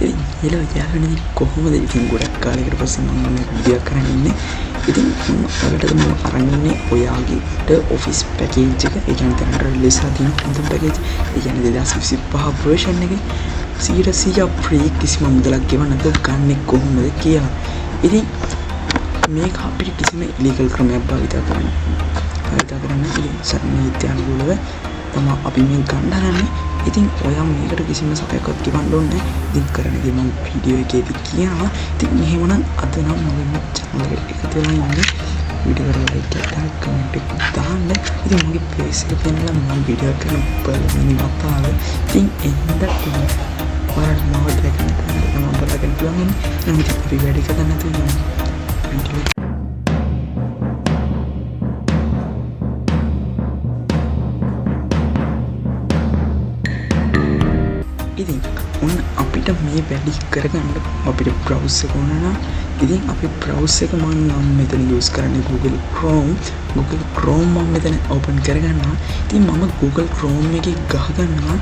ඉතින් හෙලෝ යාළුවනේ කොහොමද ඉතින් ගොඩක් කාලයකට පස්සේ මම මේ වීඩියෝ කරන්න ඉන්නේ. ඉතින් ඔයාලට මම අරන් ඉන්නේ ඔයාගේ ඔෆිස් පැකේජ් එක. ඒ කියන්නේ දැන් රිලීස් ආ තියෙන හොඳ පැකේජ්. ඒ කියන්නේ 2025 version එකේ 100% free කිසිම මුදලක් ගෙවන්න නැතුව ගන්න කොහොමද කියලා. ඉතින් මේක අපිට කිසිම ඉලීගල් ක්‍රමයක් භාවිත කරන්න ඉතින් නීත්‍යානුකූලව තමයි අපි මේ ගන්න හදන්නේ. ඉතින් ඔයා මේකට කිසිම සපයක්වත් ගෙවන්න ඕනේ නැහැ. ඉතින් කරන දේ මම වීඩියෝ එකේදී කියනවා. ඉතින් එහෙමනම් අද නම් මගේ channel එකට එකතු වෙලා ඉන්නේ. වීඩියෝ එකට ලයික් එකක් කමෙන්ට් එකක් දාන්න. ඉතින් මගේ face එක පෙන්නලා මම වීඩියෝ කරන බලමින් වතාව. ඉතින් එන්න ඔයාලා මාව දැකන්න මම බලගෙන පුළුවන්. නම් ඉතින් අපි වැඩි කරන්න නැතුව යන්න. ඉතින් ඔන්න අපිට මේ වැඩි කරගන්න අපිට browser එක ඕන නම් ඉතින් අපි browser එක මම මෙතන use කරන්නේ Google Chrome මම මෙතන open කරගන්නවා. ඉතින් මම Google Chrome එකේ ගහගන්නවා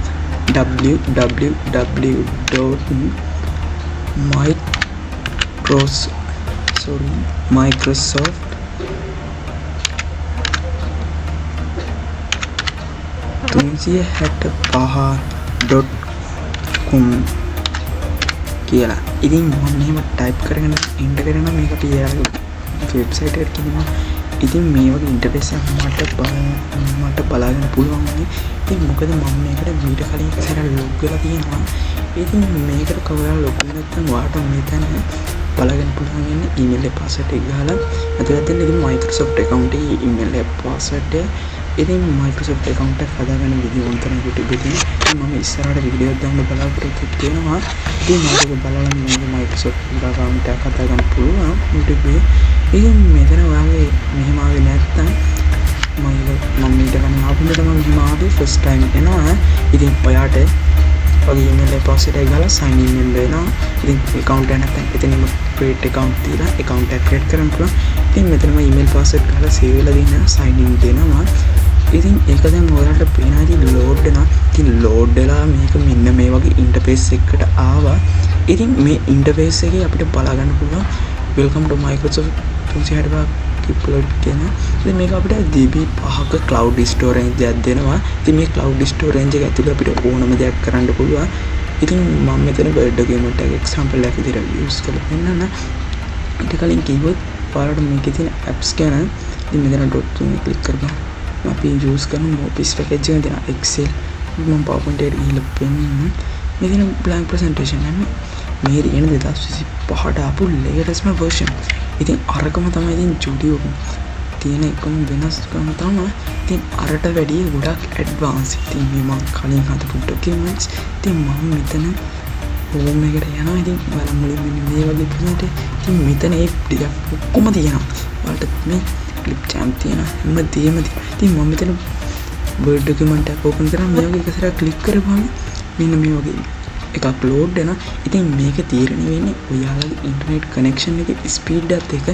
microsoft.com කියලා. ඉතින් මම මෙහෙම ටයිප් කරගෙන එන්ටර් කරනවා. මේක අපි යාළුවෝ වෙබ්සයිට් එකට කියනවා. ඉතින් මේ වගේ ඉන්ටර්ෆේස් එකක් මට බලාගෙන පුළුවන් වුණේ. ඉතින් මොකද මම මේකට මීට කලින් එක සැරයක් ලොග් වෙලා තියෙනවා. ඉතින් මේකට කවදා ලොග් වෙන්නේ නැත්නම් ඔයාලට මෙතන බලාගෙන පුළුවන් වෙන්නේ ඊමේල් එකේ පාස්වර්ඩ් එක ගහලා අතට දෙන්න. ඉතින් Microsoft account එකේ ඊමේල් එක පාස්වර්ඩ් එක ඉතින් Microsoft account එක හදාගන්න විදිහ උන්තන YouTube එකේ මම ඉස්සරහට වීඩියෝ එකක් දාන්න බලාපොරොත්තු වෙනවා. ඉතින් මේක බලලා මම Microsoft account එක හදාගන්න පුළුවන් YouTube එකේ. ඉතින් මෙතන ඔයාගේ මෙහෙම ආවේ නැත්තම් මම ඊට කලින් ආපුණට මම මෙහෙම ආවේ first time එනවා. ඉතින් ඔයාට ඔය email එක password එක ගාලා sign in වෙන්න වෙනවා. ඉතින් account එක නැත්නම් එතනම create account තියලා account එක create කරන්න පුළුවන්. ඉතින් මෙතනම email password ගාලා save වෙලා දෙන්න sign in දෙනවා. ඉතින් ඒක දැන් ඔයාලට පේනවා ඉතින් load වෙනවා. ඉතින් load වෙලා මේක මෙන්න මේ වගේ interface එකකට ආවා. ඉතින් මේ interface එකේ අපිට බලා ගන්න පුළුවන් welcome to Microsoft 365 Keyboard කියන. ඉතින් මේක අපිට GB 5ක cloud storage එකක් දෙනවා. ඉතින් මේ cloud storage එක ඇතුලේ අපිට ඕනම දෙයක් කරන්න පුළුවන්. ඉතින් මම මෙතන Word document එක example එකක් විදිහට use කරලා පෙන්නන්න. ඊට කලින් කිව්වොත් ඔයාලට මේකේ තියෙන apps ගැන ඉතින් මෙතන dot තුනේ click කරගන්න. අපි use කරන office package එක තියෙන Excel මම PowerPoint එකට ගිහලා පෙන්නන්න. මෙතන blank presentation එක මේ තියෙන 2025ට ආපු latest version. ඉතින් අරකම තමයි ඉතින් Studio තියෙන එකම වෙනස්කම තමයි. ඉතින් අරට වැඩිය ගොඩක් ඇඩ්වාන්ස්. ඉතින් මේ මම කලින් හදපු documents ඉතින් මම මෙතන home එකට යනවා. ඉතින් බලන්න මුලින් මෙන්න මේ වගේ පිළිවෙලට ඉතින් මෙතන ඒ ටික ඔක්කොම තියෙනවා. ඔයාලට මේ clip chart තියෙනවා. හැමදේම තියෙනවා. ඉතින් මම මෙතන Word document එක open කරා. මේ වගේ එක සැරයක් click කරපුවම මෙන්න මේ වගේ එකක් load වෙනවා. ඉතින් මේක තීරණය වෙන්නේ ඔයාලගේ internet connection එකේ speed එකත් එක්ක.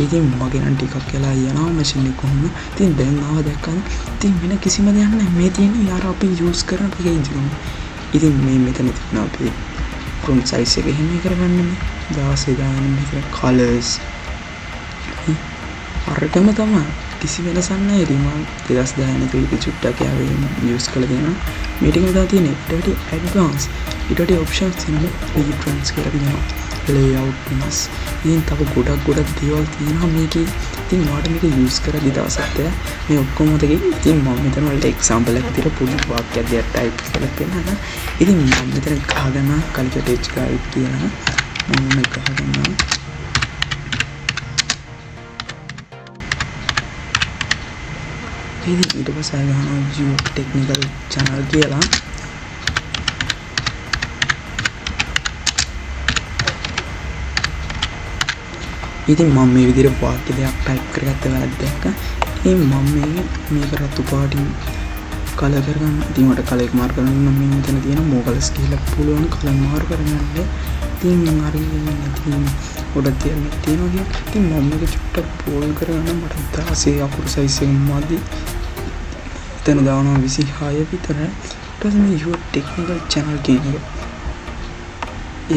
ඉතින් මගේ නම් ටිකක් වෙලා යනවා machine එක කොහොම. ඉතින් දැන් ආව දැක්කම ඉතින් වෙන කිසිම දෙයක් නැහැ. මේ තියෙන්නේ යාර අපි use කරන package එක. ඉතින් මේ මෙතන තියෙනවා අපි font size එක එහෙම කරගන්න 16 දාන්න මෙතන colors අරකම තමයි. කිසි වෙනසක් නැහැ. ඉතින් මම 2010 තුලදී චුට්ටක් යාවේ use කරලා දෙනවා. මේ ටික මෙතන තියෙන්නේ ඊට වඩා advance ඊට වඩා options තියෙනවා. reference කියලා කියනවා. layout වෙනස්. ඉතින් තව ගොඩක් දේවල් තියෙනවා මේකේ. ඉතින් ඔයාලට මේක use කරලා දවසක් මේ ඔක්කොම මතකයි. ඉතින් මම මෙතන වලට example එකක් විතර පොඩි වාක්‍යයක් දෙයක් type කරලා පෙන්නනවා. ඉතින් මම මෙතන ගහගෙන culture edge guide කියලා මම ගහගන්නවා. ඊට පස්සේ ගහනවා Geo Technical Channel කියලා. ඉතින් මම මේ විදිහට වාක්‍ය දෙකක් ටයිප් කරගත්ත වෙලාවට දැක්කා. ඉතින් මම මේක රතු පාටින් කලර් කරගන්න. ඉතින් මට කලර් එක මාරු කරන්න මම මෙතන තියෙන මොකලස් කියලා පුළුවන් කලර් මාරු කරගන්න. ඉතින් මම හරි ඉතින් ගොඩක් තියෙනවා කියන්නේ. ඉතින් මම මේක චුට්ටක් පෝල් කරගන්න මට 16 අකුරු size එක මදි. එතන දානවා 26 විතර. ඊට පස්සේ මේ Your Technical Channel කියන එක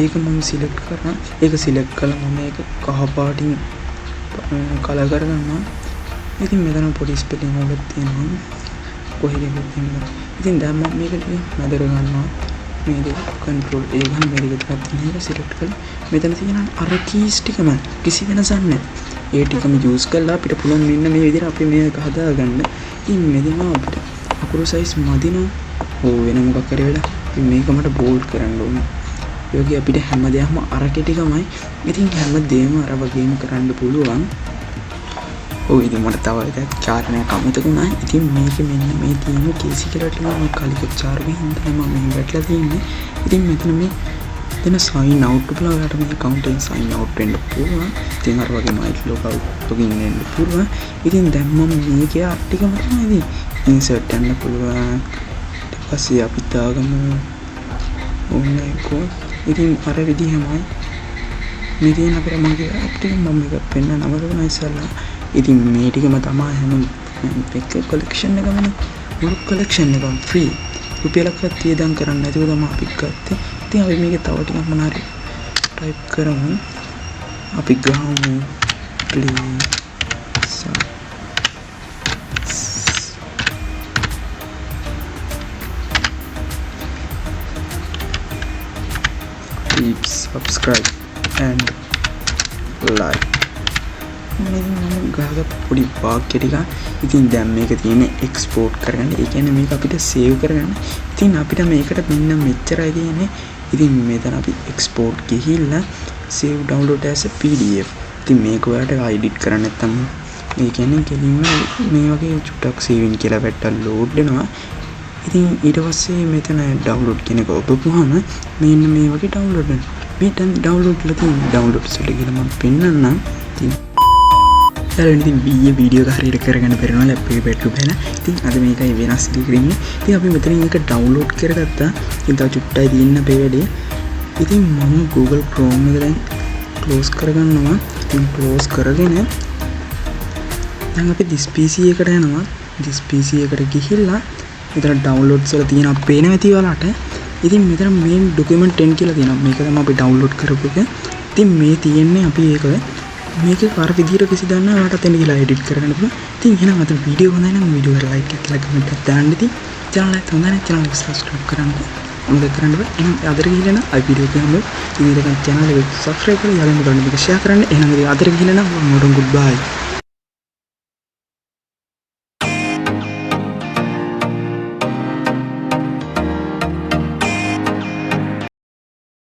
ඒක මම සිලෙක්ට් කරනවා. ඒක සිලෙක්ට් කළා මම ඒක කහ පාටින් කලර් කරගන්නවා. ඉතින් මෙතන පොඩි ස්පෙලිං වලක් තියෙනවා. කොහෙද තියෙන්නේ? ඉතින් දැන් මම මේක මැද කරගන්නවා. මේ දෙක කන්ට්‍රෝල් A ගන්න මේ දෙක ටිකක් තියෙන එක සිලෙක්ට් කරලා මෙතන තියෙන අර කීස් ටිකම කිසි වෙනසක් නැහැ. ඒ ටිකම යූස් කරලා අපිට පුළුවන් මෙන්න මේ විදිහට අපි මේක හදාගන්න. ඉතින් මෙතන අපිට අකුරු සයිස් මදින වෙන මොකක් හරි වෙලා මේක මට බෝල්ඩ් කරන්න ඕනේ. ඒ වගේ අපිට හැමදේම අරකේ ටිකමයි. ඉතින් හැමදේම අර වගේම කරන්න පුළුවන්. ඉතින් මට තව එකක් චාරණයක් අමතකුණා. ඉතින් මේකේ මෙන්න මේ තියෙන කේසි කියලා තියෙන කලික චාරුවෙන් හින්දා මම මේ වැටලා තින්නේ. ඉතින් මෙතන මේ දෙන sign out කියලා ඔයාලට මේ account එකෙන් sign out වෙන්න පුළුවන්. ඉතින් අර වගේ මයික් login වෙන්න පුළුවන්. ඉතින් දැන් මම මේකේ ටිකම තමයි insert කරන්න පුළුවන්. ඊට පස්සේ අපි දාගමු online code. ඉතින් අර විදිහමයි මේ තියෙන අපේ මගේ app එක මම මේක පෙන්නන්න අවශ්‍ය ඉස්සලා. ඉතින් මේ ටිකම තමයි හැම එක collection එකමනේ. මුළු collection එකම free. රුපියලක් 30 දන් කරන්න නැතුව තමයි අපි ගත්තේ. ඉතින් අපි මේක තව ටිකක් මොනාරි type කරමු. අපි ගහමු please subscribe and like. මම ගහගත්ත පොඩි වාක්‍ය ටික. ඉතින් දැන් මේක තියෙන්නේ එක්ස්පෝර්ට් කරගන්න. ඒ කියන්නේ මේක අපිට සේව් කරගන්න. ඉතින් අපිට මේකට මෙන්න මෙච්චරයි තියෙන්නේ. ඉතින් මෙතන අපි එක්ස්පෝර්ට් ගිහිල්ලා save download as a pdf. ඉතින් මේක ඔයාලට edit කරන්න නැත්නම් ඒ කියන්නේ කෙලින්ම මේ වගේ චුට්ටක් saving කියලා වැටලා load වෙනවා. ඉතින් ඊට පස්සේ මෙතන download කියන එක ඔබපුවාම මෙන්න මේ වගේ download වෙනවා. මේ download කරලා තියෙන downloads වලට ගිහලා මම පෙන්නන්නම්. ඉතින් ඉතින් වීඩියෝ එක හරියට කරගන්න බැරිනවා ලැප් එකේ බැටරි බැලලා. ඉතින් අද මේකයි වෙනස් දෙකකින්. ඉතින් අපි මෙතනින් මේක ඩවුන්ලෝඩ් කරගත්තා. ඉතින් තව චුට්ටයි තියෙන්න අපේ වැඩේ. ඉතින් මම Google Chrome එක දැන් close කරගන්නවා. ඉතින් close කරගෙන දැන් අපි this PC එකට යනවා. this PC එකට ගිහිල්ලා මෙතන downloads වල තියෙන පේන ඇති ඔයාලට. ඉතින් මෙතන main document 10 කියලා තියෙනවා. මේක තමයි අපි download කරපු එක. ඉතින් මේ තියෙන්නේ අපි ඒක මේක අර විදියට කිසි දන්න ඔයාලට එන්න කියලා edit කරගන්න පුළුවන්. ඉතින් එහෙනම් අද වීඩියෝ හොඳයි නම් වීඩියෝ එක like එකක් කියලා comment එකක් දාන්න. ඉතින් channel එක හොඳයි නම් channel එක subscribe කරන්න. මොකද කරන්න බෑ. එහෙනම් අදට ගිහිල්ලා නම් අයි වීඩියෝ එක ගමු. ඉතින් මේක channel එක subscribe කරලා යාළුවන්ට ගන්න මේක share කරන්න. එහෙනම් අදට ගිහිල්ලා නම් goodbye.